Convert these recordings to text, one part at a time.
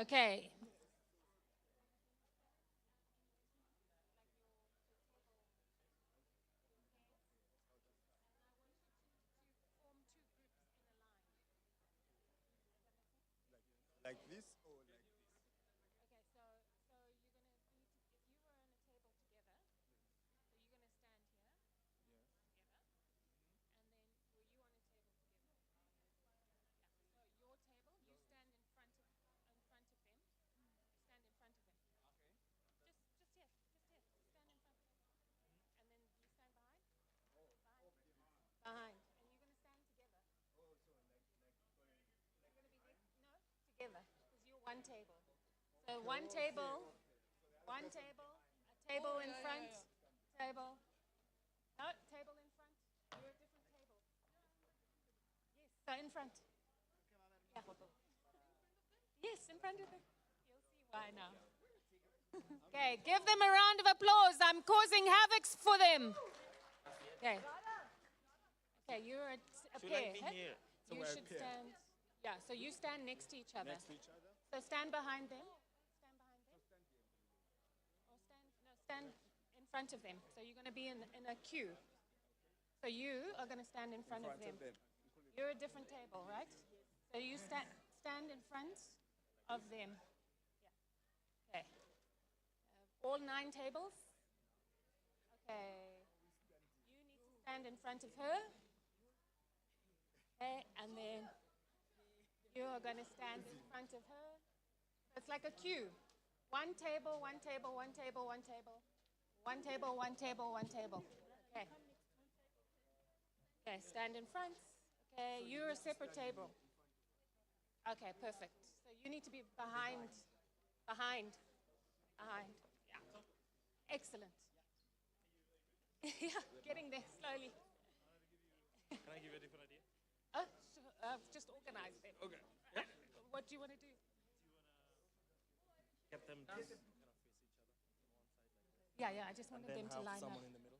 Okay. Like this or like this? Okay, so you're gonna need to, if you were on a table together, so you're gonna stand here together, and then were you on a table together? Yeah. So your table, you stand in front of them. Stand in front of them. Just here, just here. Stand in front. And then you stand behind. Behind. And you're gonna stand together. You're gonna be there. No, together, because you're one table. So one table, a table in front, table. No, table in front. You're a different table. Yes, so in front. Yeah. Yes, in front of them. You'll see why now. Okay, give them a round of applause. I'm causing havoc for them. Okay. Okay, you're a pair. You should stand. Yeah, so you stand next to each other. Next to each other? So stand behind them. Stand behind them. Or stand in front of them. So you're going to be in a queue. So you are going to stand in front of them. You're a different table, right? So you stand in front of them. Yeah. Okay. All 9 tables? Okay. You need to stand in front of her. Okay, and then you are going to stand in front of her. It's like a queue. One table, one table, one table, one table. One table, one table, one table. Okay. Okay, stand in front. Okay, you're a separate table. Okay, perfect. So you need to be behind. Yeah. Excellent. Yeah, getting there slowly. Can I give you a different idea? Sure, just organize them. Okay. What do you want to do? Get them just kind of face each other. Yeah, I just wanted And then them to have line up. someone in the middle.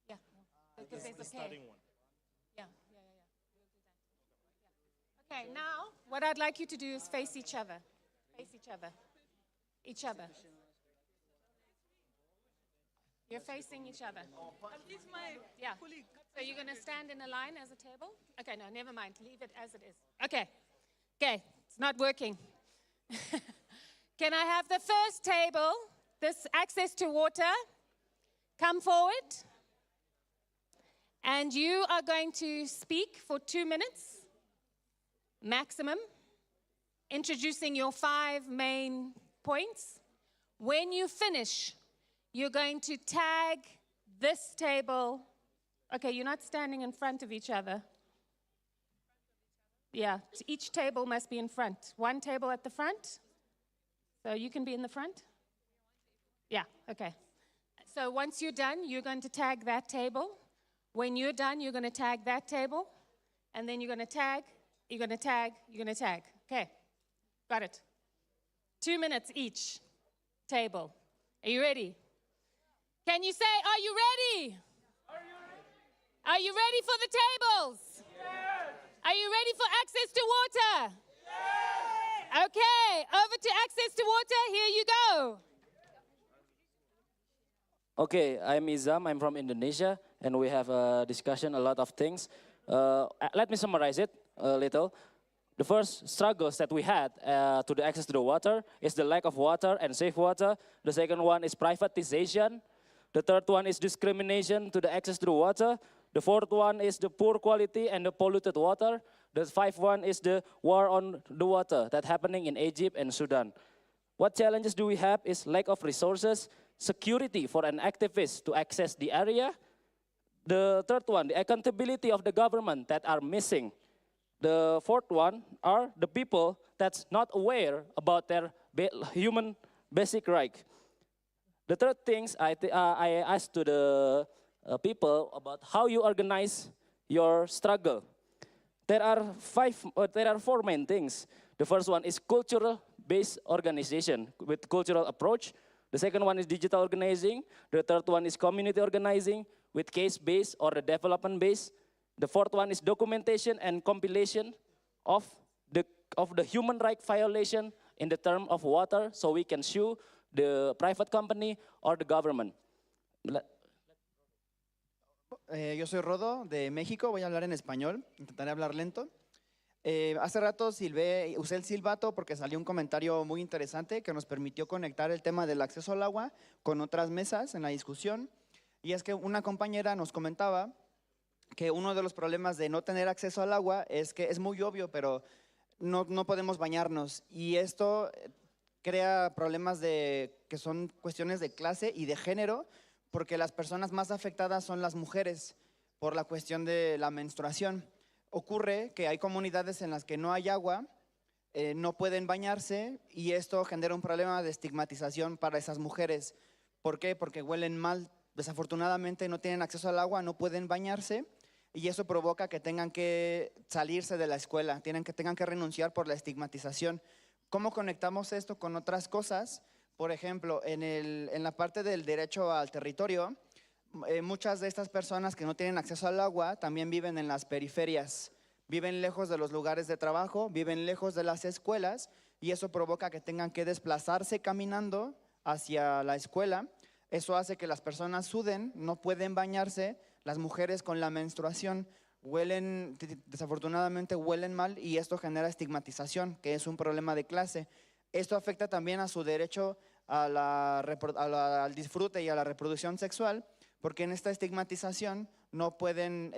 Yeah, no. Because This is there's the a pair. starting one. Yeah. We'll do that. Yeah. Okay, now what I'd like you to do is face each other. Face each other. Each other. You're facing each other. It's my Yeah. colleague. So you're going to stand in a line as a table? Okay, no, never mind. Leave it as it is. Okay. Okay, it's not working. Can I have the first table, this access to water, come forward? And you are going to speak for 2 minutes, maximum, introducing your 5 main points. When you finish, you're going to tag this table. Okay, you're not standing in front of each other. Yeah, each table must be in front. One table at the front. So you can be in the front? Yeah, okay. So once you're done, you're going to tag that table. When you're done, you're going to tag that table. And then you're going to tag, you're going to tag, you're going to tag. Okay, got it. 2 minutes each table. Are you ready? Can you say, are you ready? Are you ready for the tables? Yes. Are you ready for access to water? Yes. Okay, over to access to water. Here you go. Okay, I'm Izam. I'm from Indonesia, and we have a discussion a lot of things. Let me summarize it a little. The first struggles that we had to the access to the water is the lack of water and safe water. The second one is privatization. The third one is discrimination to the access to the water. The fourth one is the poor quality and the polluted water. The fifth one is the war on the water that's happening in Egypt and Sudan. What challenges do we have is lack of resources, security for an activist to access the area. The third one, the accountability of the government that are missing. The fourth one are the people that's not aware about their human basic right. The third things I asked to the people about how you organize your struggle. There are 4 main things. The first one is cultural-based organization with cultural approach. The second one is digital organizing. The third one is community organizing with case-based or the development-based. The fourth one is documentation and compilation of of the human right violation in the term of water, so we can sue the private company or the government. Yo soy Rodo de México, voy a hablar en español, intentaré hablar lento. Hace rato usé el silbato porque salió un comentario muy interesante que nos permitió conectar el tema del acceso al agua con otras mesas en la discusión. Y es que una compañera nos comentaba que uno de los problemas de no tener acceso al agua es que es muy obvio, pero no podemos bañarnos. Y esto crea problemas que son cuestiones de clase y de género, porque las personas más afectadas son las mujeres por la cuestión de la menstruación. Ocurre que hay comunidades en las que no hay agua, no pueden bañarse y esto genera un problema de estigmatización para esas mujeres. ¿Por qué? Porque huelen mal. Desafortunadamente no tienen acceso al agua, no pueden bañarse y eso provoca que tengan que salirse de la escuela, tengan que renunciar por la estigmatización. ¿Cómo conectamos esto con otras cosas? Por ejemplo, en la parte del derecho al territorio, muchas de estas personas que no tienen acceso al agua también viven en las periferias, viven lejos de los lugares de trabajo, viven lejos de las escuelas y eso provoca que tengan que desplazarse caminando hacia la escuela. Eso hace que las personas suden, no pueden bañarse, las mujeres con la menstruación desafortunadamente huelen mal y esto genera estigmatización, que es un problema de clase. Esto afecta también a su derecho al disfrute y a la reproducción sexual, porque en esta estigmatización no pueden,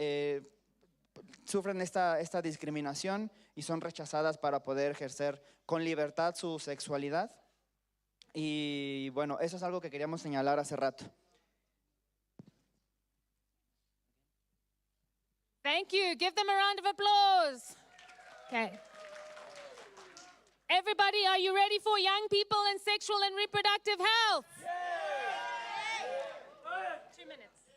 sufren esta discriminación y son rechazadas para poder ejercer con libertad su sexualidad. Y bueno, eso es algo que queríamos señalar hace rato. Thank you. Give them a round of applause. Okay. Everybody, are you ready for young people and sexual and reproductive health? 2 minutes.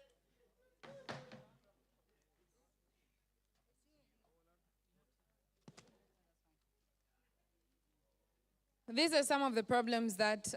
These are some of the problems that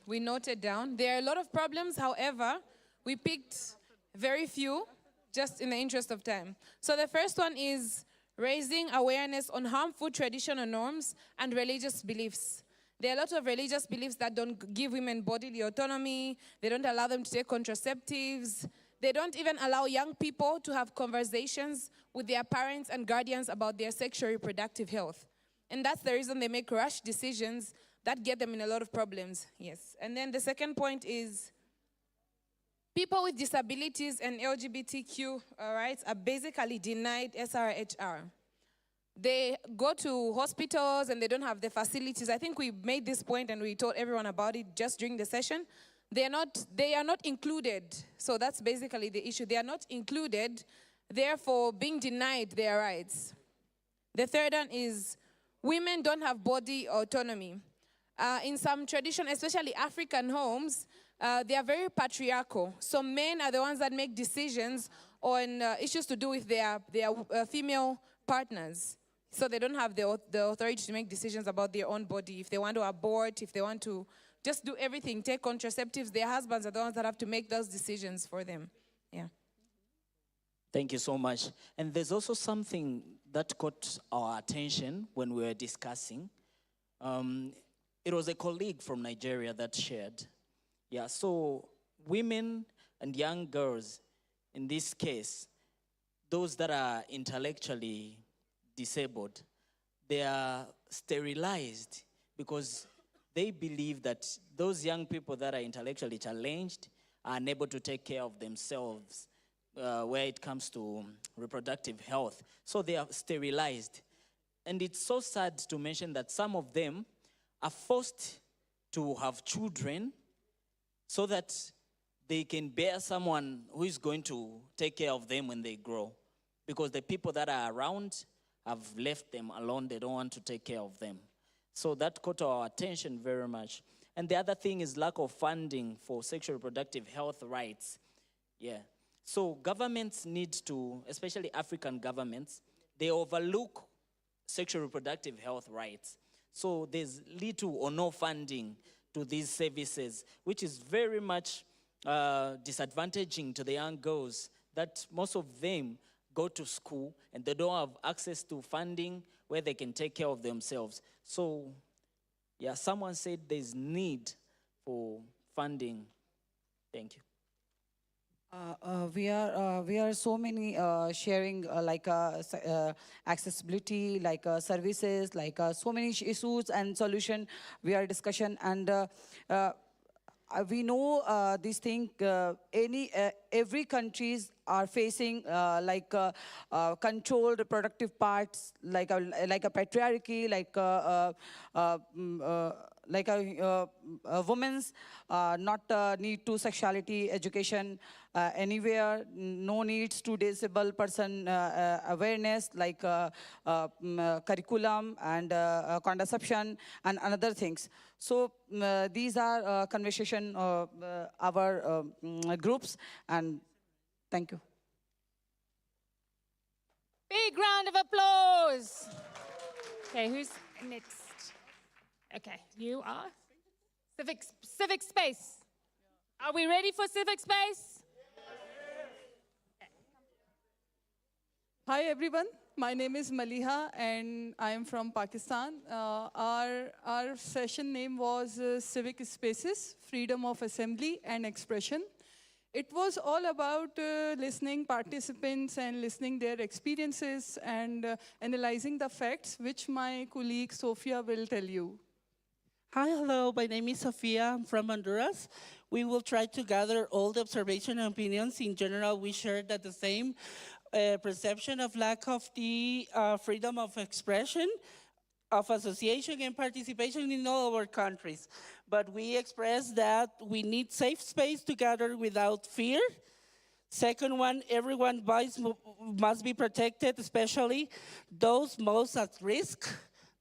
we noted down. There are a lot of problems, however, we picked very few, just in the interest of time. So the first one is raising awareness on harmful traditional norms and religious beliefs. There are a lot of religious beliefs that don't give women bodily autonomy. They don't allow them to take contraceptives. They don't even allow young people to have conversations with their parents and guardians about their sexual reproductive health. And that's the reason they make rash decisions that get them in a lot of problems. Yes. And then the second point is people with disabilities and LGBTQ rights are basically denied SRHR. They go to hospitals and they don't have the facilities. I think we made this point and we told everyone about it just during the session. They are not included. So that's basically the issue. They are not included, therefore being denied their rights. The third one is women don't have body autonomy. In some tradition, especially African homes, they are very patriarchal. So men are the ones that make decisions on issues to do with their female partners. So they don't have the authority to make decisions about their own body. If they want to abort, if they want to just do everything, take contraceptives, their husbands are the ones that have to make those decisions for them. Yeah. Thank you so much. And there's also something that caught our attention when we were discussing. It was a colleague from Nigeria that shared. Yeah, so women and young girls, in this case, those that are intellectually disabled, they are sterilized because they believe that those young people that are intellectually challenged are unable to take care of themselves where it comes to reproductive health. So they are sterilized. And it's so sad to mention that some of them are forced to have children so that they can bear someone who is going to take care of them when they grow. Because the people that are around have left them alone. They don't want to take care of them. So that caught our attention very much. And the other thing is lack of funding for sexual reproductive health rights. Yeah. So governments need to, especially African governments, they overlook sexual reproductive health rights. So there's little or no funding to these services, which is very much disadvantaging to the young girls, that most of them go to school and they don't have access to funding where they can take care of themselves. So, yeah, someone said there's need for funding. Thank you. We are so many sharing accessibility, services, so many issues and solution. We are discussion and. We know this thing. Every countries are facing controlled reproductive parts, like a patriarchy, a woman's not need to sexuality education anywhere, no needs to disabled person awareness curriculum and contraception and another things. So these are conversation our groups, and thank you. Big round of applause. Okay, who's next? Okay, you are? Civic space. Are we ready for civic space? Hi everyone, my name is Maliha and I am from Pakistan. Our session name was Civic Spaces, Freedom of Assembly and Expression. It was all about listening participants and listening their experiences and analyzing the facts, which my colleague Sophia will tell you. Hi, hello, my name is Sofia, I'm from Honduras. We will try to gather all the observation and opinions. In general, we share that the same perception of lack of the freedom of expression, of association and participation in all our countries. But we express that we need safe space to gather without fear. Second one, everyone's voice must be protected, especially those most at risk.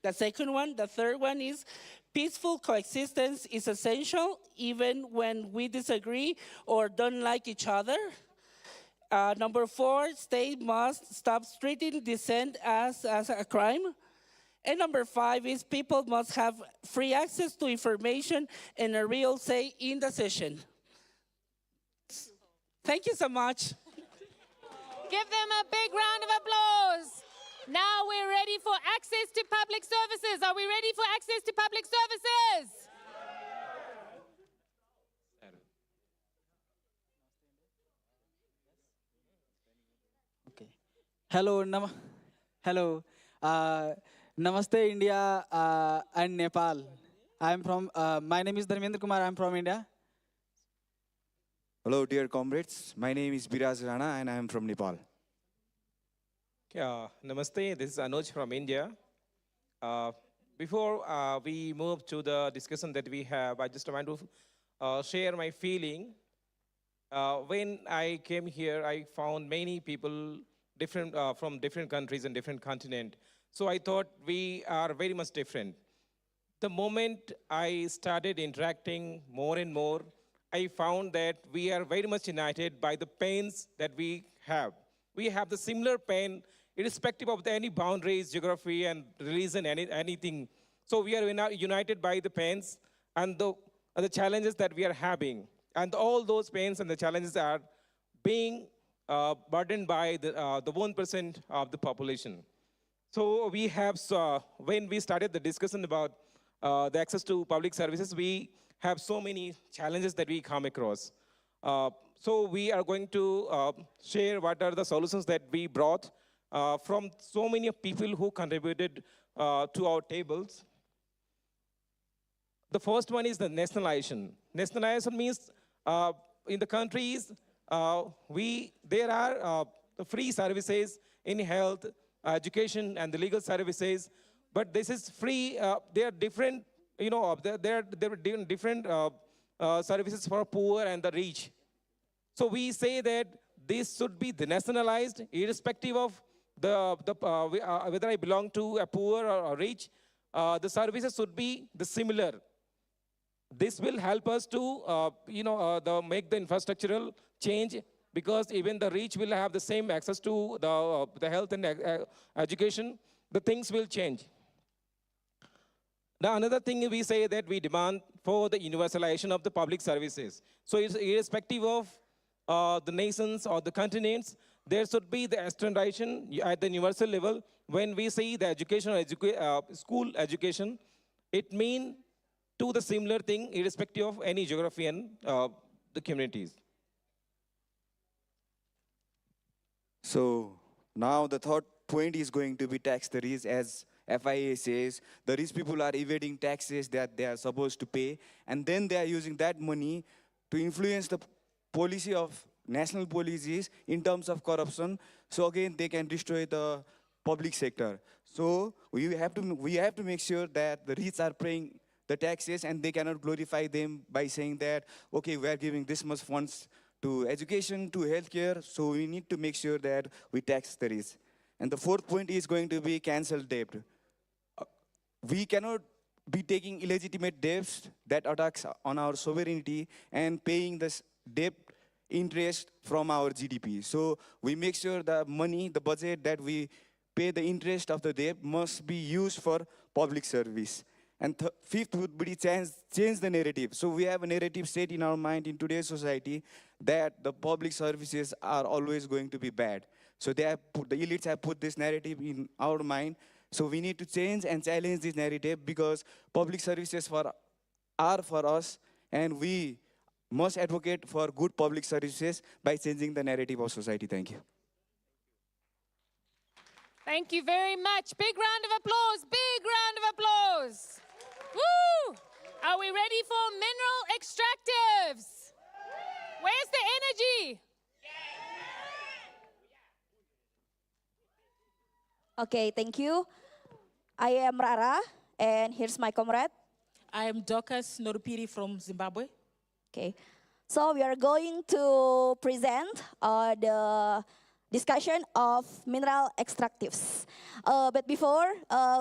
The second one, the third one is peaceful coexistence is essential even when we disagree or don't like each other. Number 4, state must stop treating dissent as a crime. And number 5 is people must have free access to information and a real say in the session. Thank you so much. Give them a big round of applause. Now we're ready for access to public services. Are we ready for access to public services? Okay. Hello, hello. Namaste, India and Nepal. I'm from. My name is Dharmendra Kumar. I'm from India. Hello, dear comrades. My name is Biraj Rana and I am from Nepal. Namaste, this is Anuj from India. Before we move to the discussion that we have, I just want to share my feeling. When I came here, I found many people from different countries and different continents. So I thought we are very much different. The moment I started interacting more and more, I found that we are very much united by the pains that we have. We have the similar pain, irrespective of any boundaries, geography, and religion, anything. So we are united by the pains and the challenges that we are having. And all those pains and the challenges are being burdened by the 1% of the population. So we have, when we started the discussion about the access to public services, we have so many challenges that we come across. So we are going to share what are the solutions that we brought from so many people who contributed to our tables. The first one is the nationalization. Nationalization means in the countries, there are free services in health, education, and the legal services, but this is free. They are different, there are different services for poor and the rich. So we say that this should be nationalized, irrespective of whether I belong to a poor or rich. The services should be similar. This will help us to, make the infrastructural change, because even the rich will have the same access to the health and education. The things will change. Now, another thing we say that we demand for the universalization of the public services. So it's irrespective of the nations or the continents, there should be the standardization at the universal level. When we say the education or school education, it means to the similar thing irrespective of any geography and the communities. So now the third point is going to be tax the rich. As FIA says, the rich people are evading taxes that they are supposed to pay, and then they are using that money to influence the policy of national policies in terms of corruption. So again, they can destroy the public sector. So we have to make sure that the rich are paying the taxes, and they cannot glorify them by saying that, okay, we are giving this much funds to education, to healthcare, so we need to make sure that we tax the rich. And the fourth point is going to be cancel debt. We cannot be taking illegitimate debts that attacks on our sovereignty and paying this debt interest from our GDP. So we make sure the money, the budget that we pay the interest of the debt must be used for public service. And fifth would be change the narrative. So we have a narrative set in our mind in today's society that the public services are always going to be bad. So the elites have put this narrative in our mind. So we need to change and challenge this narrative, because public services are for us, and we must advocate for good public services by changing the narrative of society. Thank you. Thank you very much. Big round of applause. Big round of applause. Woo! Are we ready for mineral extractives? Where's the energy? Okay, thank you. I am Rara, and here's my comrade. I am Dorcas Norupiri from Zimbabwe. Okay, so we are going to present the discussion of mineral extractives. But before,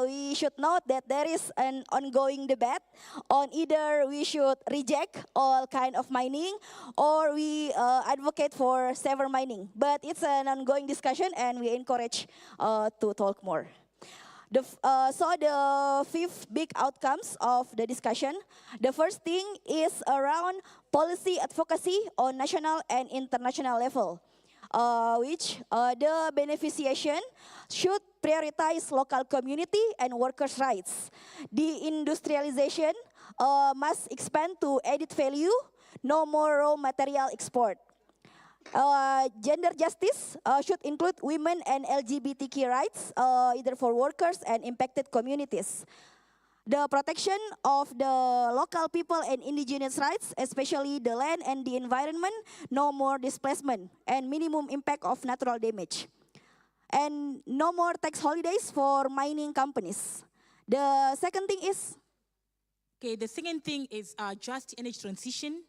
we should note that there is an ongoing debate on either we should reject all kind of mining or we advocate for safer mining. But it's an ongoing discussion, and we encourage to talk more. So the 5 big outcomes of the discussion. The first thing is around policy advocacy on national and international level. Which the beneficiation should prioritize local community and workers' rights. The industrialization must expand to added value, no more raw material export. Gender justice should include women and LGBTQ rights, either for workers and impacted communities. The protection of the local people and indigenous rights, especially the land and the environment, no more displacement, and minimum impact of natural damage. And no more tax holidays for mining companies. The second thing is? Okay, the second thing is just energy transition.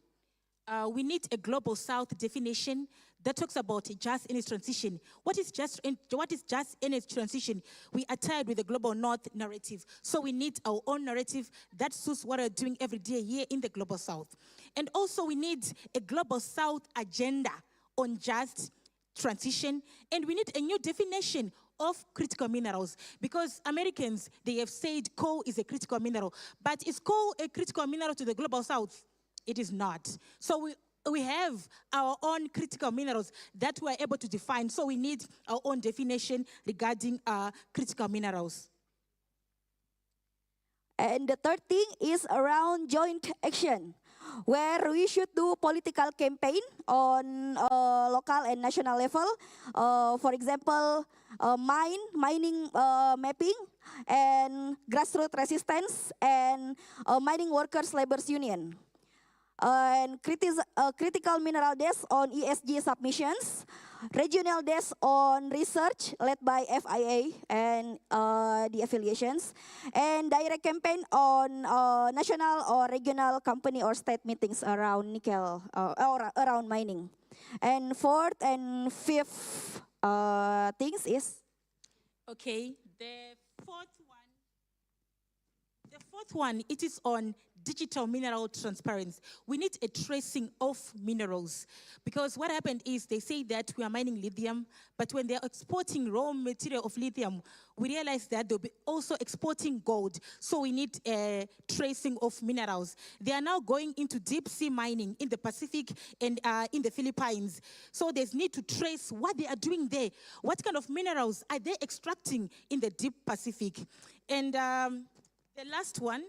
We need a global South definition that talks about just energy transition. What is just energy transition? We are tied with the global North narrative. So we need our own narrative that suits what we're doing every day here in the global South. And also we need a global South agenda on just transition. And we need a new definition of critical minerals, because Americans, they have said coal is a critical mineral. But is coal a critical mineral to the global South? It is not. So we have our own critical minerals that we are able to define. So we need our own definition regarding critical minerals. And the third thing is around joint action, where we should do political campaign on local and national level. For example, mining mapping and grassroots resistance and mining workers' labor's union. And critical mineral desk on ESG submissions, regional desk on research led by FIA and the affiliations, and direct campaign on national or regional company or state meetings around nickel or around mining. And fourth and fifth things is? Okay, the fourth one, it is on digital mineral transparency. We need a tracing of minerals. Because what happened is they say that we are mining lithium, but when they're exporting raw material of lithium, we realize that they'll be also exporting gold. So we need a tracing of minerals. They are now going into deep sea mining in the Pacific and in the Philippines. So there's need to trace what they are doing there. What kind of minerals are they extracting in the deep Pacific? And the last one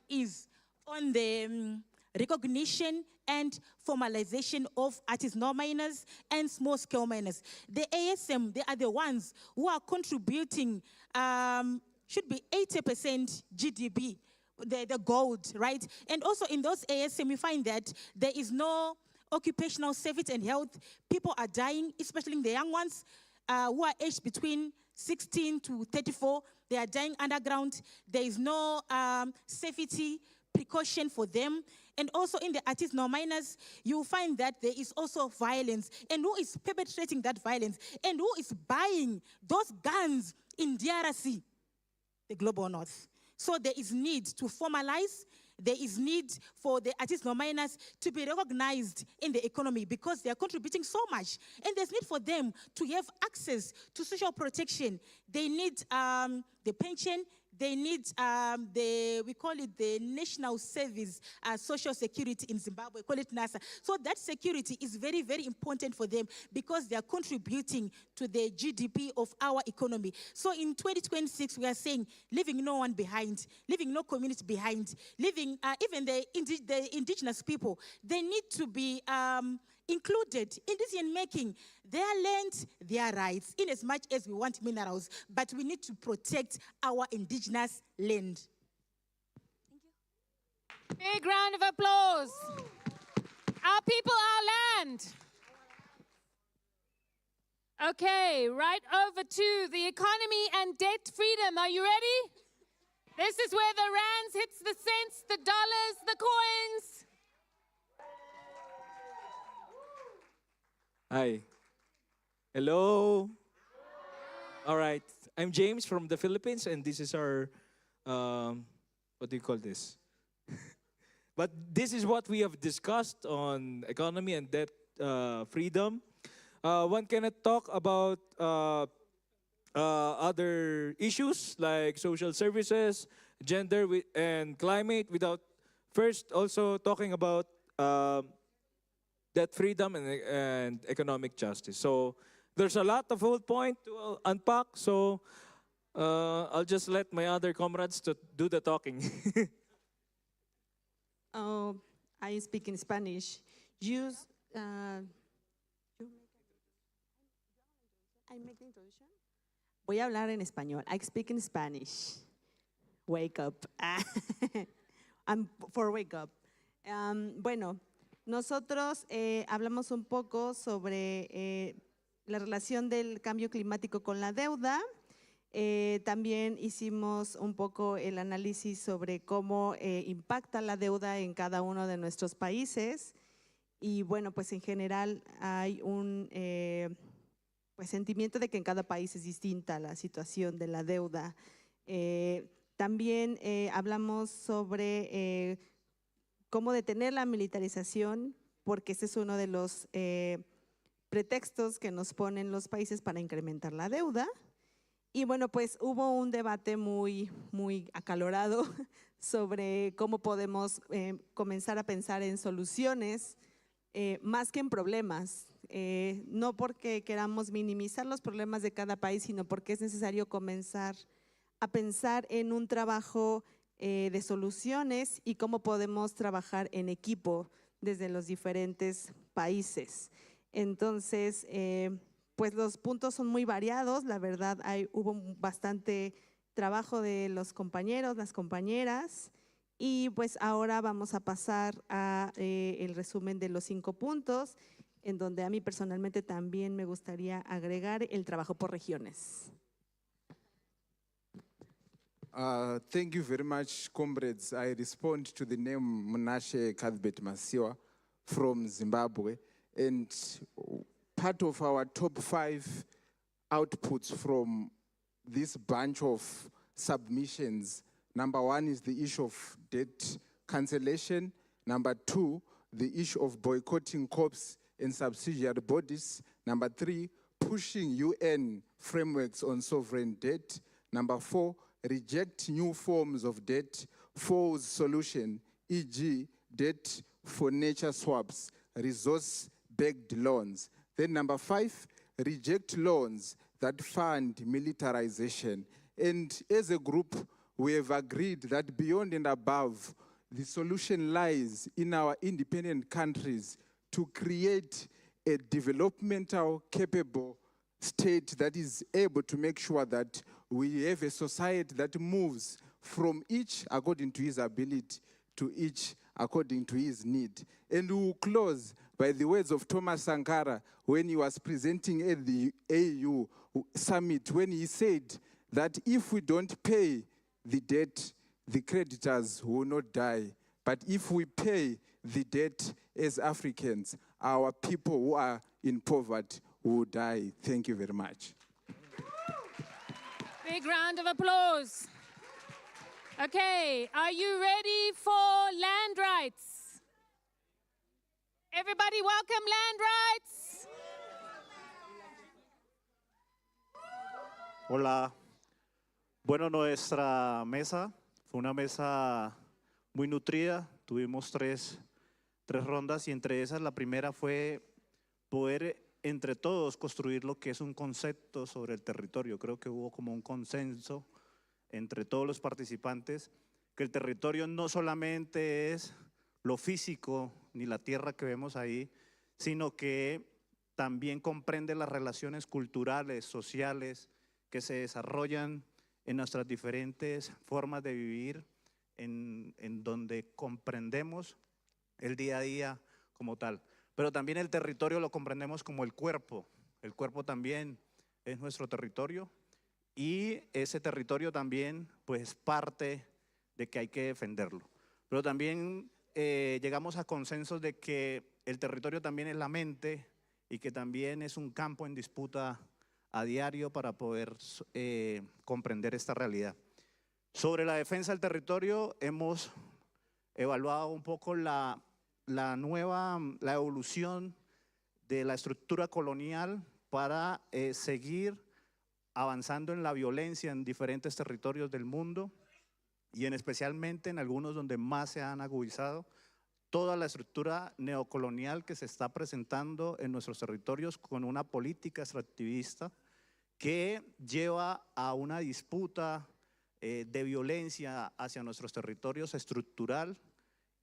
is on the recognition and formalization of artisanal miners and small-scale miners. The ASM, they are the ones who are contributing, should be 80% GDP, the gold, right? And also in those ASM, we find that there is no occupational safety and health. People are dying, especially the young ones who are aged between 16 to 34. They are dying underground. There is no safety precaution for them. And also in the artisanal miners, you find that there is also violence. And who is perpetrating that violence? And who is buying those guns in DRC? The global north. So there is need to formalize. There is need for the artisanal miners to be recognized in the economy because they are contributing so much. And there's need for them to have access to social protection. They need the pension. They need we call it the National Service Social Security in Zimbabwe, call it NASA. So that security is very, very important for them because they are contributing to the GDP of our economy. So in 2026, we are saying leaving no one behind, leaving no community behind, leaving even the indigenous people. They need to be included in decision-making, their land, their rights, in as much as we want minerals, but we need to protect our indigenous land. Thank you. Big round of applause. Our people, our land. Okay, right over to the economy and debt freedom. Are you ready? This is where the rands hits the cents, the dollars, the coins. Hi. Hello. All right. I'm James from the Philippines, and this is our, what do you call this? But this is what we have discussed on economy and debt freedom. One cannot talk about other issues like social services, gender, and climate without first also talking about debt freedom and economic justice. So there's a lot of whole point to unpack. So I'll just let my other comrades to do the talking. I speak in Spanish. Use. I make the introduction. Voy a hablar en español. I speak in Spanish. Wake up. I'm for wake up. Bueno. Nosotros hablamos un poco sobre la relación del cambio climático con la deuda. También hicimos un poco el análisis sobre cómo impacta la deuda en cada uno de nuestros países. Y bueno, pues en general hay un pues sentimiento de que en cada país es distinta la situación de la deuda. También hablamos sobre cómo detener la militarización, porque ese es uno de los pretextos que nos ponen los países para incrementar la deuda. Y bueno, pues hubo un debate muy acalorado sobre cómo podemos comenzar a pensar en soluciones más que en problemas. No porque queramos minimizar los problemas de cada país, sino porque es necesario comenzar a pensar en un trabajo de soluciones y cómo podemos trabajar en equipo desde los diferentes países. Entonces, pues los puntos son muy variados, la verdad hubo bastante trabajo de los compañeros, las compañeras, y pues ahora vamos a pasar a el resumen de los 5 puntos, en donde a mí personalmente también me gustaría agregar el trabajo por regiones. Thank you very much, comrades. I respond to the name Munashe Kadbet Masiwa from Zimbabwe. And part of our top 5 outputs from this bunch of submissions Number one is the issue of debt cancellation. Number two, the issue of boycotting corps and subsidiary bodies. Number three, pushing UN frameworks on sovereign debt. Number four, reject new forms of debt, force solution, e.g. debt for nature swaps, resource-backed loans. Then number five, reject loans that fund militarization. And as a group, we have agreed that beyond and above, the solution lies in our independent countries to create a developmental capable state that is able to make sure that we have a society that moves from each according to his ability to each according to his need. And we will close by the words of Thomas Sankara when he was presenting at the AU summit, when he said that if we don't pay the debt, the creditors will not die. But if we pay the debt as Africans, our people who are in poverty will die. Thank you very much. Big round of applause. Okay, are you ready for land rights? Everybody welcome land rights. Hola. Bueno, nuestra mesa fue una mesa muy nutrida. Tuvimos tres rondas y entre esas la primera fue poder entre todos construir lo que es un concepto sobre el territorio. Creo que hubo como un consenso entre todos los participantes que el territorio no solamente es lo físico ni la tierra que vemos ahí, sino que también comprende las relaciones culturales, sociales que se desarrollan en nuestras diferentes formas de vivir, en donde comprendemos el día a día como tal. Pero también el territorio lo comprendemos como el cuerpo. El cuerpo también es nuestro territorio y ese territorio también pues es parte de que hay que defenderlo. Pero también llegamos a consensos de que el territorio también es la mente y que también es un campo en disputa a diario para poder comprender esta realidad. Sobre la defensa del territorio hemos evaluado un poco la evolución de la estructura colonial para seguir avanzando en la violencia en diferentes territorios del mundo y especialmente en algunos donde más se han agudizado toda la estructura neocolonial que se está presentando en nuestros territorios con una política extractivista que lleva a una disputa de violencia hacia nuestros territorios estructural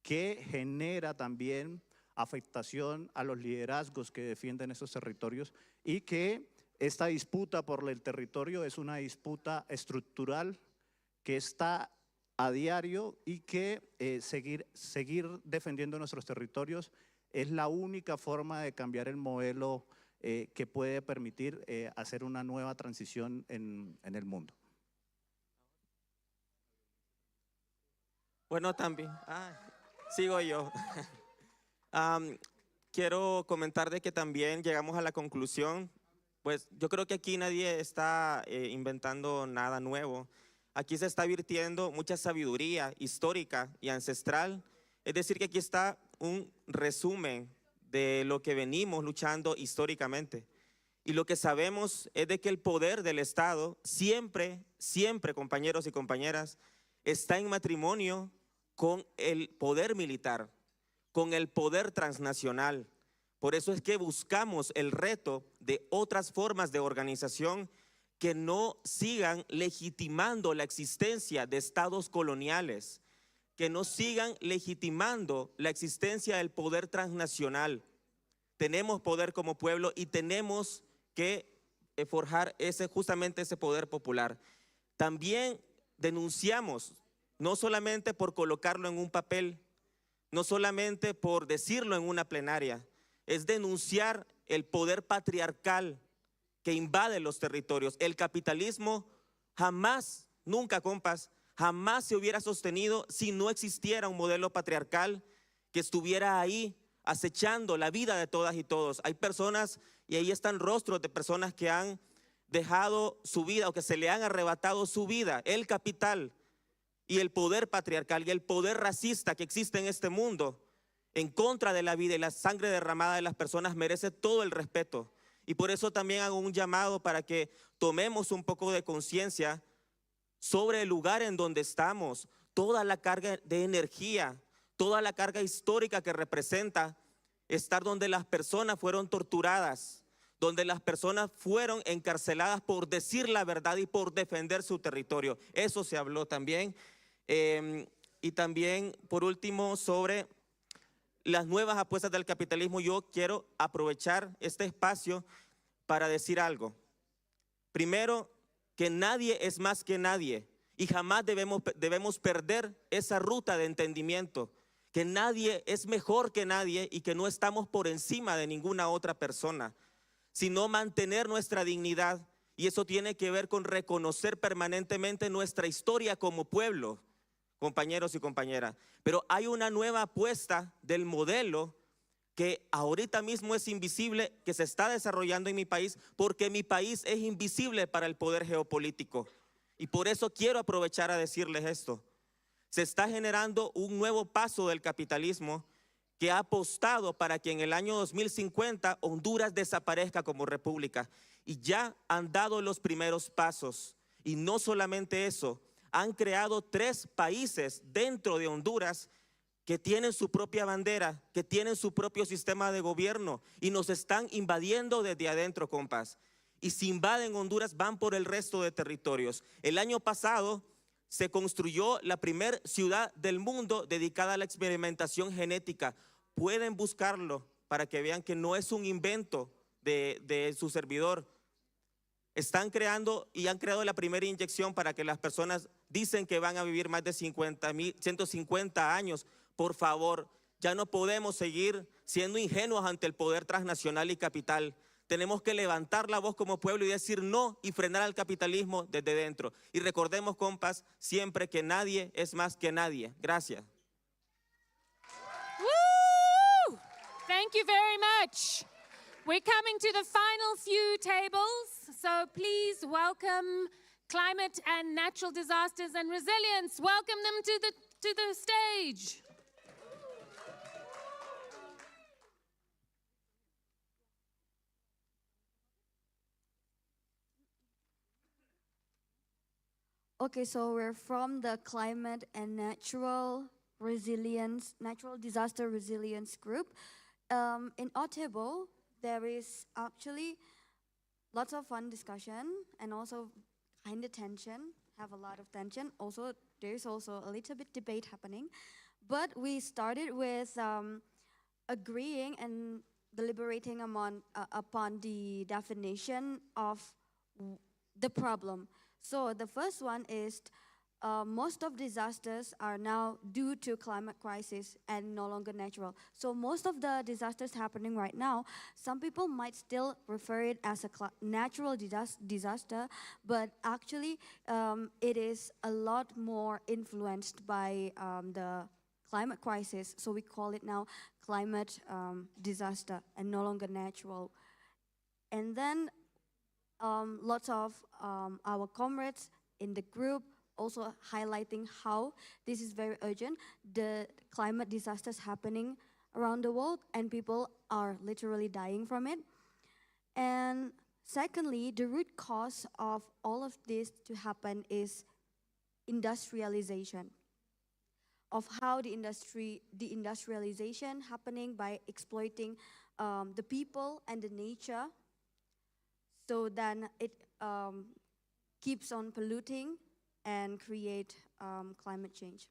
que genera también afectación a los liderazgos que defienden esos territorios y que esta disputa por el territorio es una disputa estructural que está a diario y que seguir defendiendo nuestros territorios es la única forma de cambiar el modelo que puede permitir hacer una nueva transición en el mundo. Bueno, también, sigo yo. Quiero comentar de que también llegamos a la conclusión, pues yo creo que aquí nadie está inventando nada nuevo. Aquí se está virtiendo mucha sabiduría histórica y ancestral. Es decir, que aquí está un resumen de lo que venimos luchando históricamente. Y lo que sabemos es de que el poder del Estado siempre, compañeros y compañeras, está en matrimonio con el poder militar, con el poder transnacional. Por eso es que buscamos el reto de otras formas de organización que no sigan legitimando la existencia de estados coloniales, que no sigan legitimando la existencia del poder transnacional. Tenemos poder como pueblo y tenemos que forjar justamente ese poder popular. También denunciamos, no solamente por colocarlo en un papel, no solamente por decirlo en una plenaria, es denunciar el poder patriarcal que invade los territorios. El capitalismo jamás, nunca, compas, jamás se hubiera sostenido si no existiera un modelo patriarcal que estuviera ahí acechando la vida de todas y todos. Hay personas, y ahí están rostros de personas que han dejado su vida o que se le han arrebatado su vida, el capital, y el poder patriarcal y el poder racista que existe en este mundo en contra de la vida y la sangre derramada de las personas merece todo el respeto. Y por eso también hago un llamado para que tomemos un poco de conciencia sobre el lugar en donde estamos, toda la carga de energía, toda la carga histórica que representa estar donde las personas fueron torturadas, donde las personas fueron encarceladas por decir la verdad y por defender su territorio. Eso se habló también. Y también, por último, sobre las nuevas apuestas del capitalismo, yo quiero aprovechar este espacio para decir algo. Primero, que nadie es más que nadie y jamás debemos perder esa ruta de entendimiento, que nadie es mejor que nadie y que no estamos por encima de ninguna otra persona, sino mantener nuestra dignidad, y eso tiene que ver con reconocer permanentemente nuestra historia como pueblo, compañeros y compañeras. Pero hay una nueva apuesta del modelo que ahorita mismo es invisible, que se está desarrollando en mi país, porque mi país es invisible para el poder geopolítico. Y por eso quiero aprovechar a decirles esto. Se está generando un nuevo paso del capitalismo que ha apostado para que en el año 2050 Honduras desaparezca como república. Y ya han dado los primeros pasos. Y no solamente eso, han creado 3 países dentro de Honduras que tienen su propia bandera, que tienen su propio sistema de gobierno y nos están invadiendo desde adentro, compas. Y si invaden Honduras, van por el resto de territorios. El año pasado se construyó la primera ciudad del mundo dedicada a la experimentación genética. Pueden buscarlo para que vean que no es un invento de su servidor. Están creando y han creado la primera inyección para que las personas dicen que van a vivir más de 150 años. Por favor, ya no podemos seguir siendo ingenuos ante el poder transnacional y capital. Tenemos que levantar la voz como pueblo y decir no y frenar al capitalismo desde dentro. Y recordemos, compas, siempre que nadie es más que nadie. Gracias. Woo! Thank you very much. We're coming to the final few tables, so please welcome climate and natural disasters and resilience. Welcome them to the stage. Okay, so we're from the Climate and Natural Disaster Resilience Group. In our table, there is actually lots of fun discussion and also kind of tension, have a lot of tension. Also, there's also a little bit debate happening. But we started with agreeing and deliberating upon the definition of the problem. So the first one is most of disasters are now due to climate crisis and no longer natural. So most of the disasters happening right now, some people might still refer it as a natural disaster, but actually it is a lot more influenced by the climate crisis. So we call it now climate disaster and no longer natural. And then lots of our comrades in the group also highlighting how this is very urgent. The climate disasters happening around the world and people are literally dying from it. And secondly, the root cause of all of this to happen is industrialization. Of how the industrialization happening by exploiting the people and the nature. So then it keeps on polluting and create climate change.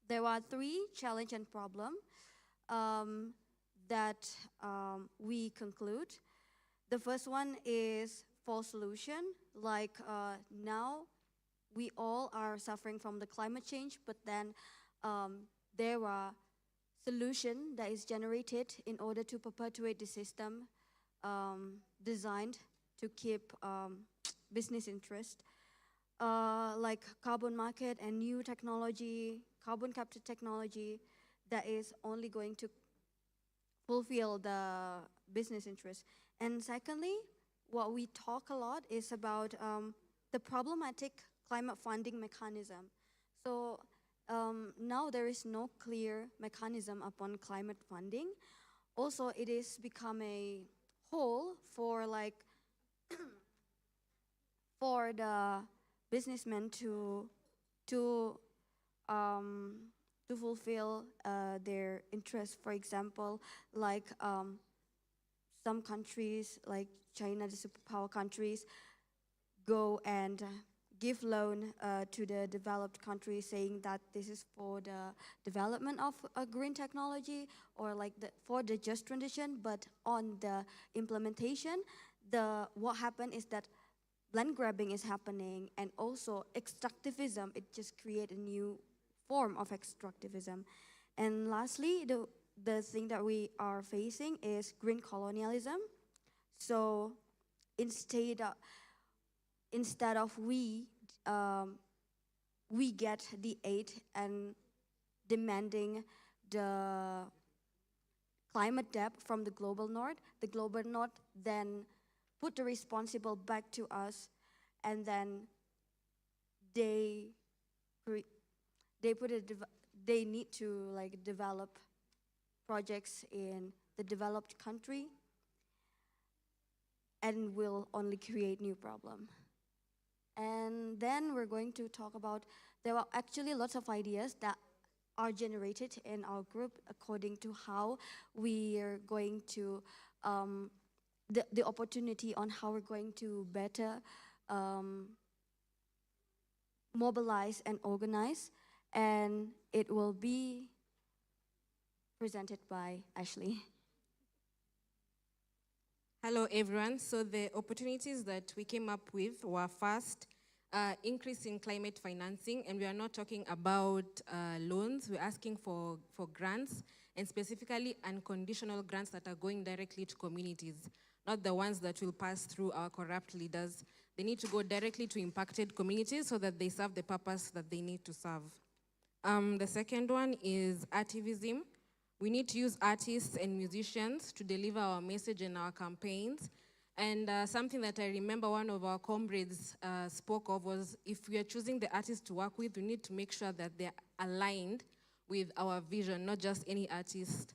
There are 3 challenges and problems that we conclude. The first one is for solution, like now we all are suffering from the climate change, but then there are solutions that is generated in order to perpetuate the system designed to keep business interest, like carbon market and new technology, carbon capture technology that is only going to fulfill the business interest. And secondly, what we talk a lot is about the problematic climate funding mechanism. So now there is no clear mechanism upon climate funding. Also, it is become a hole for like for the businessmen to fulfill their interests. For example, like some countries, like China, the superpower countries, go and give loan to the developed countries, saying that this is for the development of a green technology or like for the just transition. But on the implementation, what happened is that land grabbing is happening, and also extractivism. It just creates a new form of extractivism. And lastly, the thing that we are facing is green colonialism. So instead of we get the aid and demanding the climate debt from the global north then put the responsible back to us, and then they they need to like develop projects in the developed country, and will only create new problem. And then we're going to talk about, there are actually lots of ideas that are generated in our group according to how we are going to, the opportunity on how we're going to better mobilize and organize. And it will be presented by Ashley. Hello, everyone. So the opportunities that we came up with were first, increase in climate financing, and we are not talking about loans. We're asking for grants, and specifically unconditional grants that are going directly to communities, not the ones that will pass through our corrupt leaders. They need to go directly to impacted communities so that they serve the purpose that they need to serve. The second one is activism. We need to use artists and musicians to deliver our message and our campaigns. And something that I remember one of our comrades spoke of was, if we are choosing the artists to work with, we need to make sure that they're aligned with our vision, not just any artist.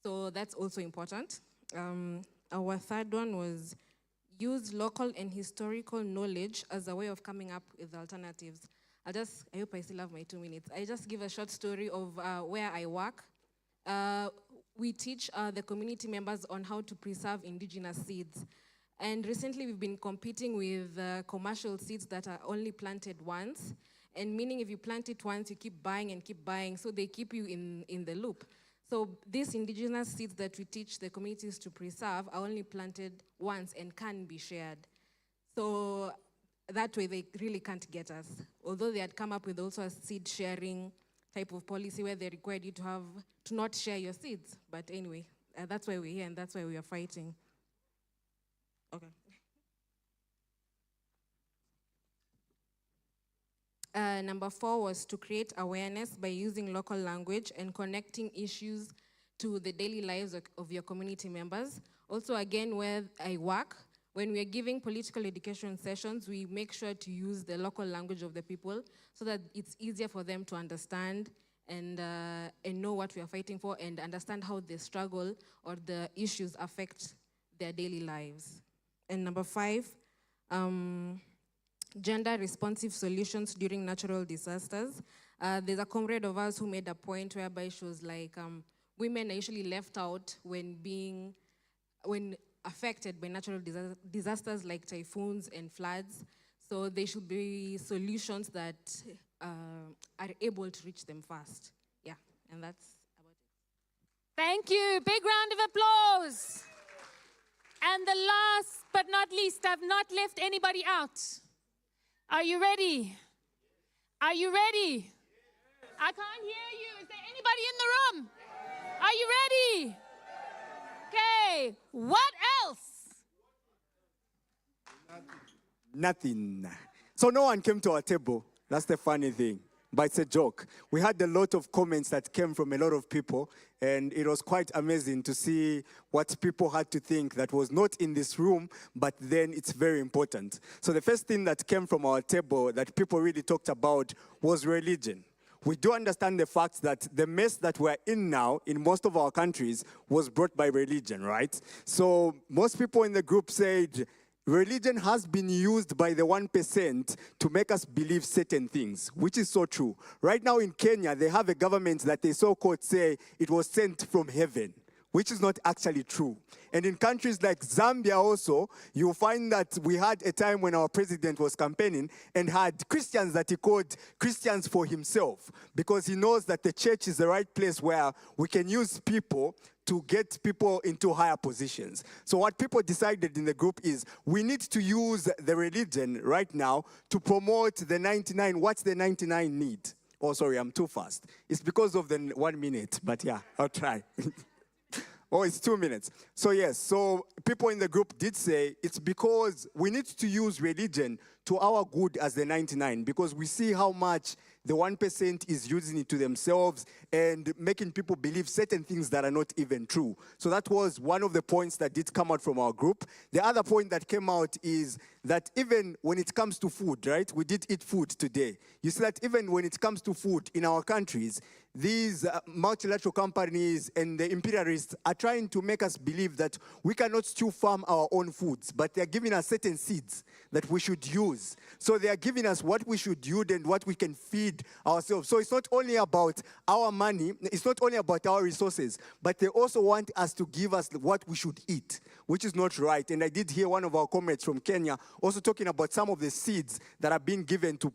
So that's also important. Our third one was use local and historical knowledge as a way of coming up with alternatives. I hope I still have my 2 minutes. I just give a short story of where I work. We teach the community members on how to preserve indigenous seeds. And recently we've been competing with commercial seeds that are only planted once. And meaning if you plant it once, you keep buying, so they keep you in the loop. So these indigenous seeds that we teach the communities to preserve are only planted once and can be shared. So that way they really can't get us. Although they had come up with also a seed sharing type of policy where they required you to not share your seeds. But anyway, that's why we're here and that's why we are fighting. Okay. Number 4 was to create awareness by using local language and connecting issues to the daily lives of your community members. Also, again, where I work, when we are giving political education sessions, we make sure to use the local language of the people so that it's easier for them to understand and know what we are fighting for and understand how the struggle or the issues affect their daily lives. And number 5, gender-responsive solutions during natural disasters. There's a comrade of ours who made a point whereby she was like, women are usually left out when affected by natural disasters like typhoons and floods. So there should be solutions that are able to reach them fast. Yeah, and that's about it. Thank you. Big round of applause. And the last but not least, I've not left anybody out. Are you ready? Are you ready? I can't hear you. Is there anybody in the room? Are you ready? Okay, what else? Nothing. So no one came to our table. That's the funny thing. but it's a joke. We had a lot of comments that came from a lot of people, and it was quite amazing to see what people had to think that was not in this room, but then it's very important. So the first thing that came from our table that people really talked about was religion. We do understand the fact that the mess that we're in now in most of our countries was brought by religion, right? So most people in the group said, religion has been used by the 1% to make us believe certain things, which is so true. Right now in Kenya, they have a government that they so-called say it was sent from heaven, which is not actually true. And in countries like Zambia also, you'll find that we had a time when our president was campaigning and had Christians that he called Christians for himself, because he knows that the church is the right place where we can use people to get people into higher positions. So what people decided in the group is we need to use the religion right now to promote the 99. What's the 99 need? Oh, sorry, I'm too fast. It's because of the 1 minute, but yeah, I'll try. Oh, it's 2 minutes. So yes, so people in the group did say it's because we need to use religion to our good as the 99, because we see how much the 1% is using it to themselves and making people believe certain things that are not even true. So that was one of the points that did come out from our group. The other point that came out is that even when it comes to food, right? We did eat food today. You see that even when it comes to food in our countries, these multilateral companies and the imperialists are trying to make us believe that we cannot still farm our own foods, but they're giving us certain seeds that we should use. So they are giving us what we should use and what we can feed ourselves. So it's not only about our money, it's not only about our resources, but they also want us to give us what we should eat, which is not right. And I did hear one of our comrades from Kenya also talking about some of the seeds that are being given to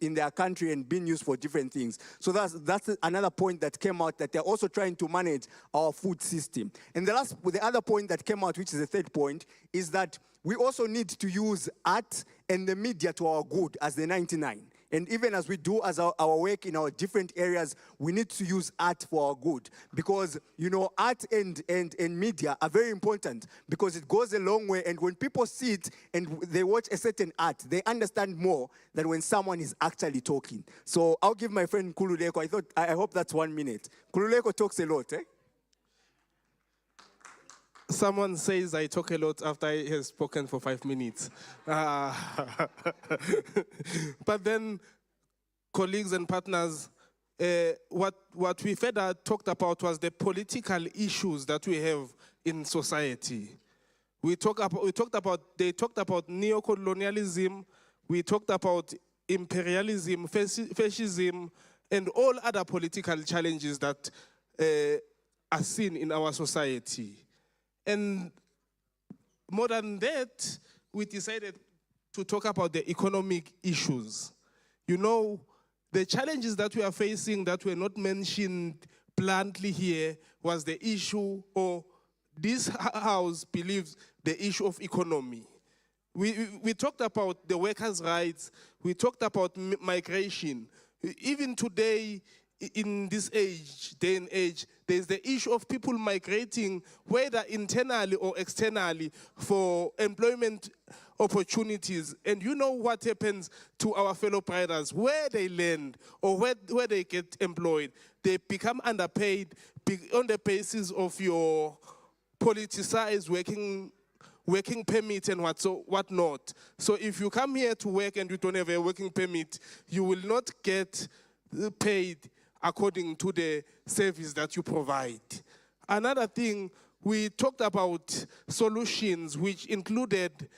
in their country and being used for different things. So that's another point that came out, that they're also trying to manage our food system. And the other point that came out, which is the third point, is that we also need to use art and the media to our good as the 99. And even as we do as our work in our different areas, we need to use art for our good. Because, you know, art and media are very important because it goes a long way. And when people see it and they watch a certain art, they understand more than when someone is actually talking. So I'll give my friend Kululeko, I hope that's 1 minute. Kululeko talks a lot, eh? Someone says I talk a lot after I have spoken for 5 minutes. But then, colleagues and partners, what we further talked about was the political issues that we have in society. They talked about neocolonialism, we talked about imperialism, fascism, and all other political challenges that are seen in our society. And more than that, we decided to talk about the economic issues. You know, the challenges that we are facing that were not mentioned bluntly here was the issue, or this house believes the issue of economy. We talked about the workers' rights, we talked about migration. Even today, in this day and age, there's the issue of people migrating, whether internally or externally, for employment opportunities. And you know what happens to our fellow brothers, where they land or where they get employed. They become underpaid on the basis of your politicized working permit and whatnot. So if you come here to work and you don't have a working permit, you will not get paid according to the service that you provide. Another thing, we talked about solutions which included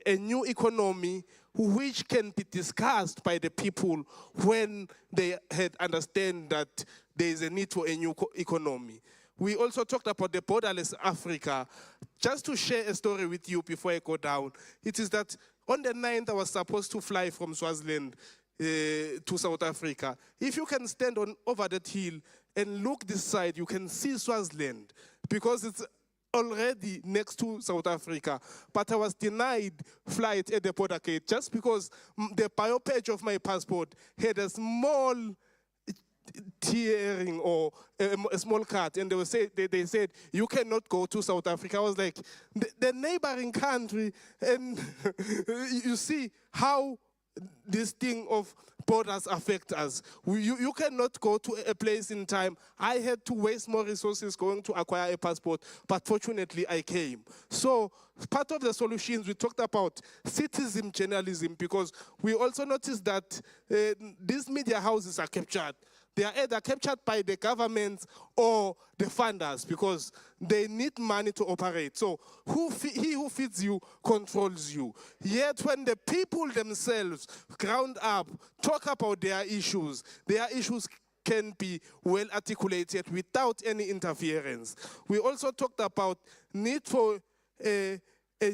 a new economy which can be discussed by the people when they had understand that there is a need for a new economy. We also talked about the borderless Africa. Just to share a story with you before I go down, it is that on the 9th I was supposed to fly from Swaziland to South Africa. If you can stand over that hill and look this side, you can see Swaziland because it's already next to South Africa. But I was denied flight at the border gate just because the bio page of my passport had a small tearing or a small cut, and they said you cannot go to South Africa. I was like, the neighboring country, and you see how this thing of borders affect us. You cannot go to a place in time. I had to waste more resources going to acquire a passport, but fortunately I came. So part of the solutions we talked about citizen journalism, because we also noticed that these media houses are captured. They are either captured by the government or the funders, because they need money to operate. So he who feeds you controls you. Yet when the people themselves, ground up, talk about their issues can be well articulated without any interference. We also talked about need for a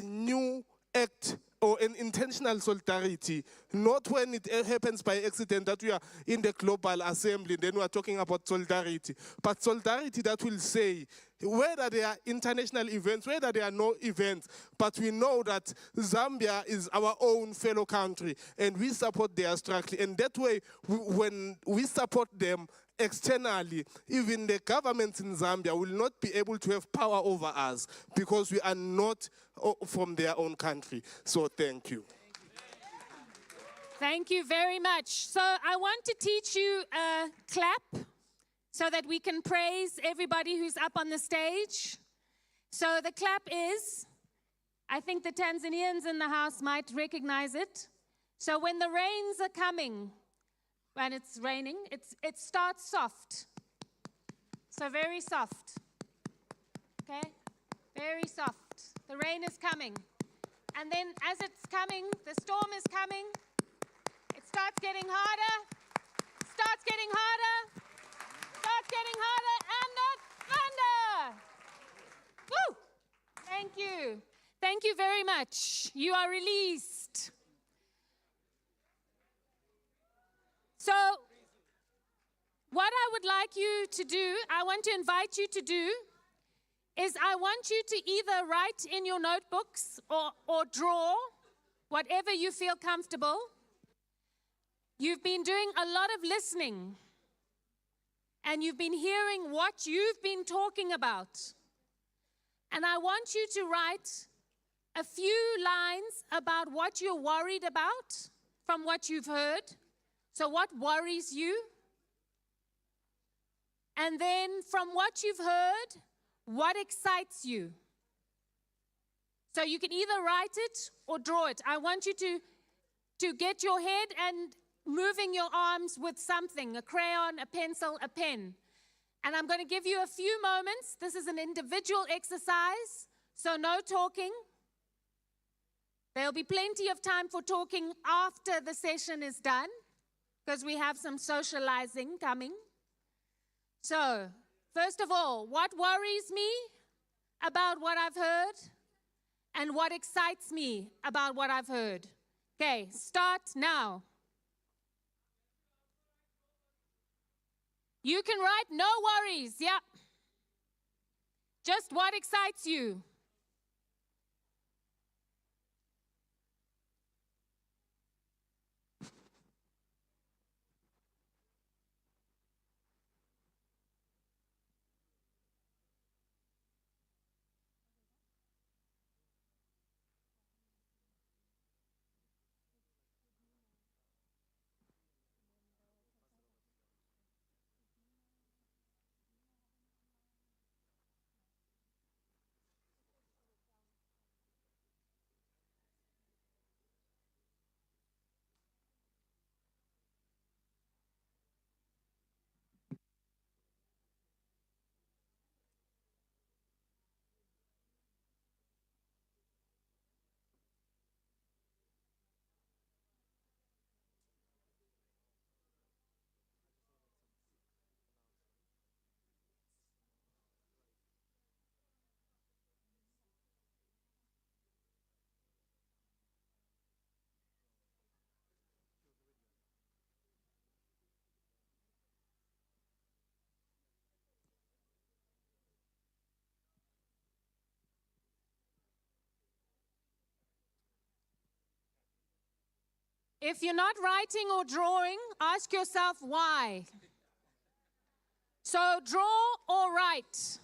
new act or an intentional solidarity, not when it happens by accident that we are in the global assembly, then we are talking about solidarity, but solidarity that will say, whether there are international events, whether there are no events, but we know that Zambia is our own fellow country and we support their struggle. And that way, when we support them externally, even the governments in Zambia will not be able to have power over us because we are not from their own country. So thank you. Thank you very much. So I want to teach you a clap so that we can praise everybody who's up on the stage. So the clap is, I think the Tanzanians in the house might recognize it. So when the rains are coming, when it's raining, it starts soft. So very soft. Okay? Very soft. The rain is coming. And then as it's coming, the storm is coming, it starts getting harder, starts getting harder, starts getting harder, and the thunder! Woo! Thank you. Thank you very much. You are released. So, what I would like you to do, I want to invite you to do, is I want you to either write in your notebooks or draw, whatever you feel comfortable. You've been doing a lot of listening, and you've been hearing what you've been talking about. And I want you to write a few lines about what you're worried about from what you've heard. So what worries you? And then from what you've heard, what excites you? So you can either write it or draw it. I want you to get your head and moving your arms with something, a crayon, a pencil, a pen. And I'm going to give you a few moments. This is an individual exercise, so no talking. There'll be plenty of time for talking after the session is done, because we have some socializing coming. So, first of all, what worries me about what I've heard, and what excites me about what I've heard? Okay, start now. You can write no worries, yeah. Just what excites you. If you're not writing or drawing, ask yourself why. So draw or write.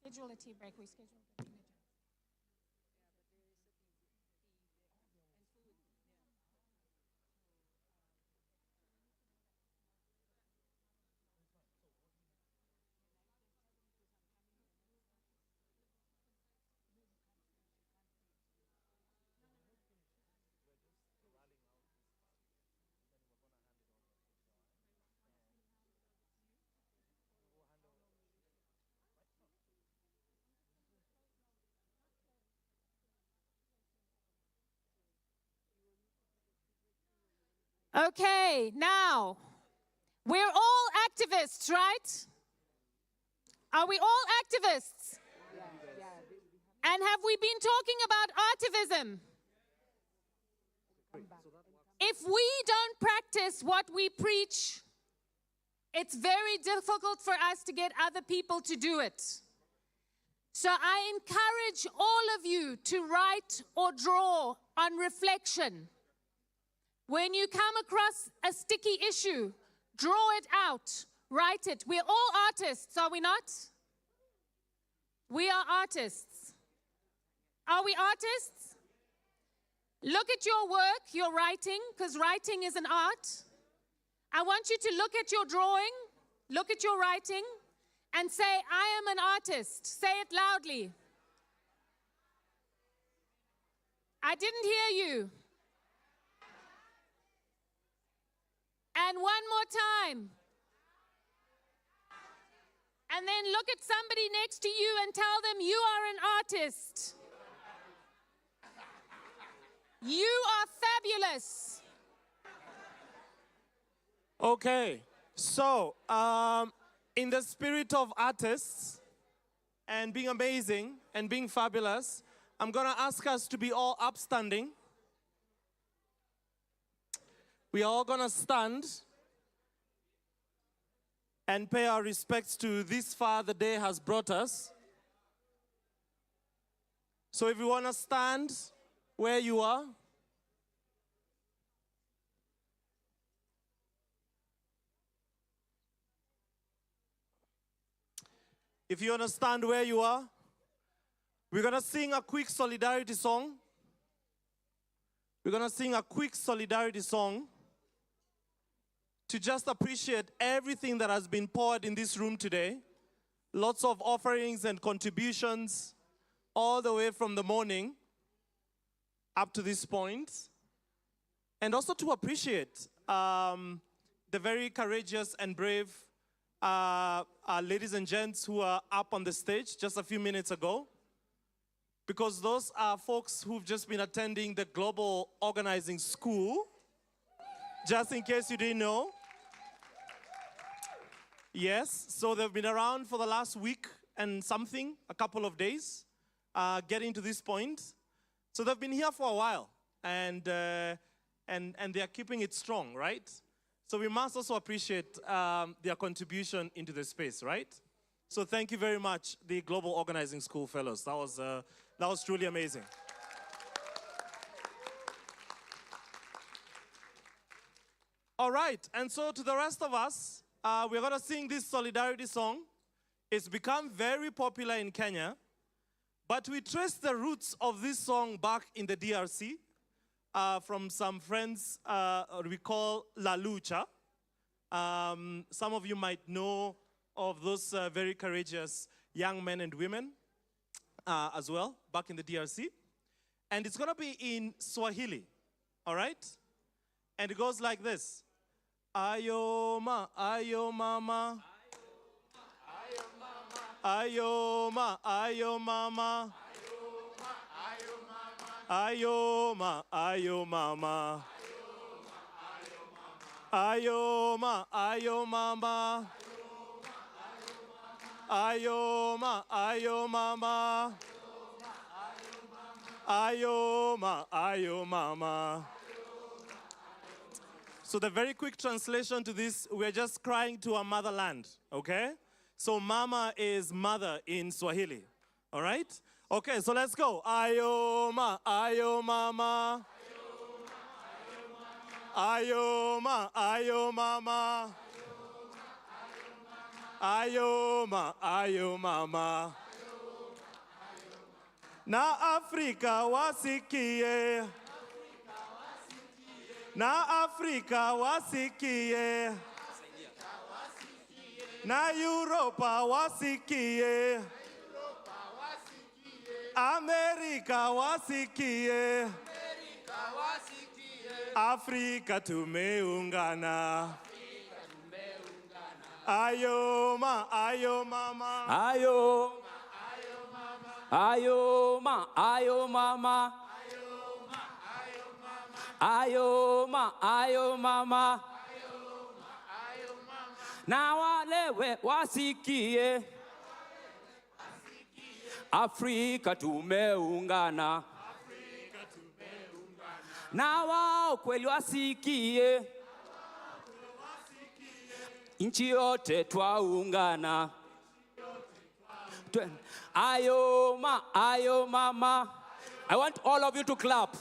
Schedule a tea break. We scheduled a tea break. Okay, now, we're all activists, right? Are we all activists? And have we been talking about artivism? If we don't practice what we preach, it's very difficult for us to get other people to do it. So I encourage all of you to write or draw on reflection. When you come across a sticky issue, draw it out, write it. We're all artists, are we not? We are artists. Are we artists? Look at your work, your writing, because writing is an art. I want you to look at your drawing, look at your writing, and say, I am an artist. Say it loudly. I didn't hear you. And one more time. And then look at somebody next to you and tell them you are an artist. You are fabulous. Okay, so in the spirit of artists and being amazing and being fabulous, I'm gonna ask us to be all upstanding. We are all gonna stand and pay our respects to this far the day has brought us. So if you wanna stand where you are, if you understand where you are, we're gonna sing a quick solidarity song. We're gonna sing a quick solidarity song to just appreciate everything that has been poured in this room today. Lots of offerings and contributions all the way from the morning up to this point. And also to appreciate the very courageous and brave ladies and gents who are up on the stage just a few minutes ago, because those are folks who've just been attending the Global Organizing School, just in case you didn't know. Yes, so they've been around for the last week and something, a couple of days, getting to this point. So they've been here for a while, and they are keeping it strong, right? So we must also appreciate their contribution into the space, right? So thank you very much, the Global Organizing School fellows. That was truly amazing. All right, and so to the rest of us, we're gonna sing this solidarity song. It's become very popular in Kenya, but we trace the roots of this song back in the DRC. From some friends we call La Lucha. Some of you might know of those very courageous young men and women as well, back in the DRC. And it's gonna be in Swahili, all right? And it goes like this. Ayo mama. Ayo mama, ayo mama. Ayo mama, ayo mama. Ayo mama, ayo mama. Ayo mama, ayo mama. Ayo mama. So the very quick translation to this, we're just crying to our motherland, okay? So mama is mother in Swahili, all right? Okay, so let's go. Ayo mama. Ayo mama. Ayo mama. Ayo mama. Ayo mama. Ayo mama. Na Afrika wasikie. Na Afrika wasikie. Na Europa wasikie. Amerika wasikie. Afrika tumeungana. Ayo mama. Ayo mama. Ayo mama. Na walewe wasikie. Afrika tumeungana. Na wao kweli wasikie. Nchi yote twaungana. Ayo mama. I want all of you to clap.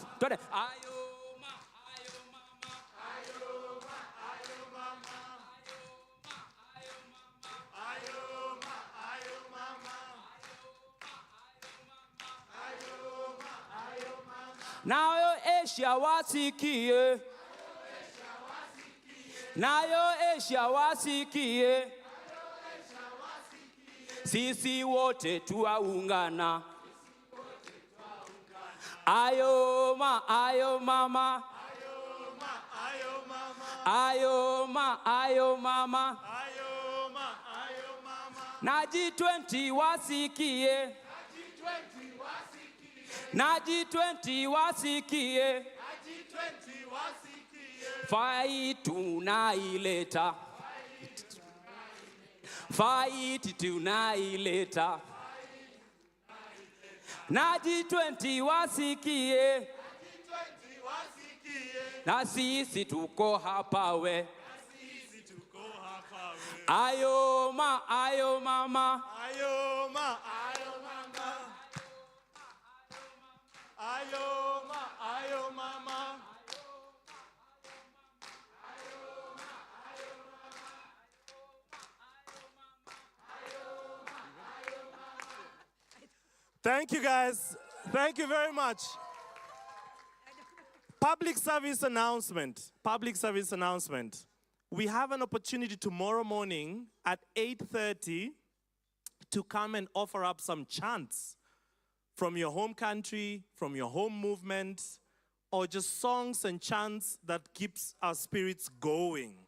Nayo Asia wasikie. Nayo Asia wasikie. Sisi wote tuaungana. Ayo mama. Ayo mama. Na G20 wasikie. Na G20 wasikie. Fight tunaileta. Fight tunaileta. Na G20 wasikie. Na sisi tuko hapa we. Ayo mama. Ayo mama. Ayo mama. Thank you guys. Thank you very much. Public service announcement. Public service announcement. We have an opportunity tomorrow morning at 8:30 to come and offer up some chants from your home country, from your home movement, or just songs and chants that keeps our spirits going.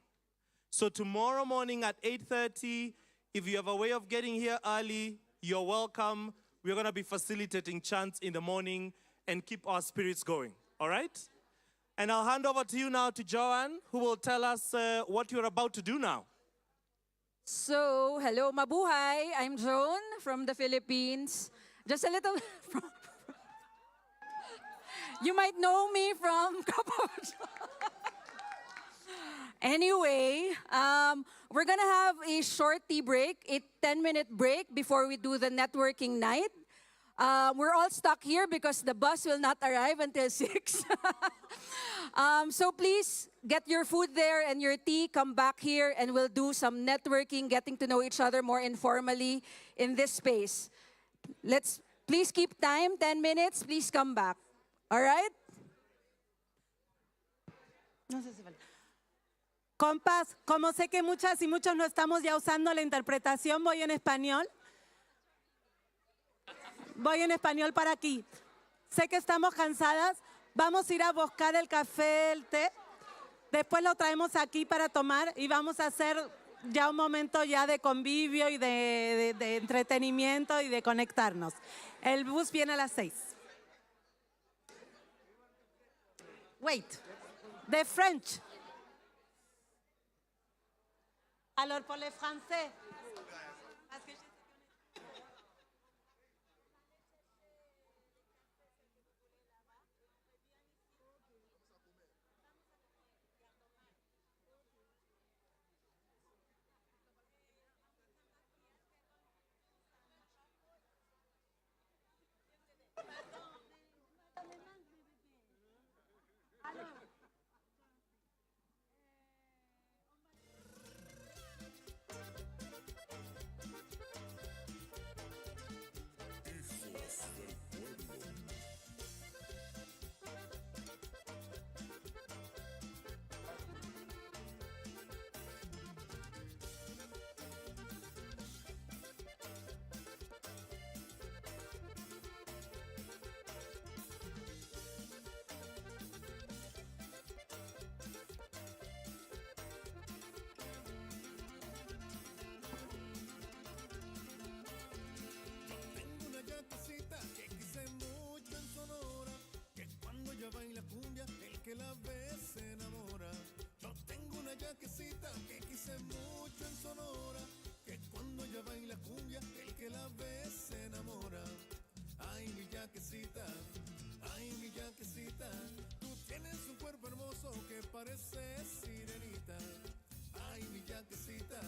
So tomorrow morning at 8:30, if you have a way of getting here early, you're welcome. We're going to be facilitating chants in the morning and keep our spirits going, all right? And I'll hand over to you now to Joanne, who will tell us what you're about to do now. So, hello, mabuhay. I'm Joan from the Philippines. Just a little. You might know me from Anyway, we're gonna have a short tea break, a 10-minute break before we do the networking night. We're all stuck here because the bus will not arrive until 6. So please get your food there and your tea, come back here, and we'll do some networking, getting to know each other more informally in this space. Please keep time, 10 minutes, please come back. All right? Compas, como sé que muchas y muchos no estamos ya usando la interpretación, voy en español. Voy en español para aquí. Sé que estamos cansadas. Vamos a ir a buscar el café, el té. Después lo traemos aquí para tomar y vamos a hacer ya un momento ya de convivio y de entretenimiento y de conectarnos. El bus viene a las 6. Wait. The French. Alors pour les Français. yaquecita, ay mi yaquecita, tú tienes un cuerpo hermoso que parece sirenita. Ay mi yaquecita,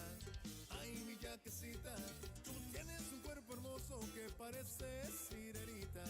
ay mi yaquecita, tú tienes un cuerpo hermoso que parece sirenita.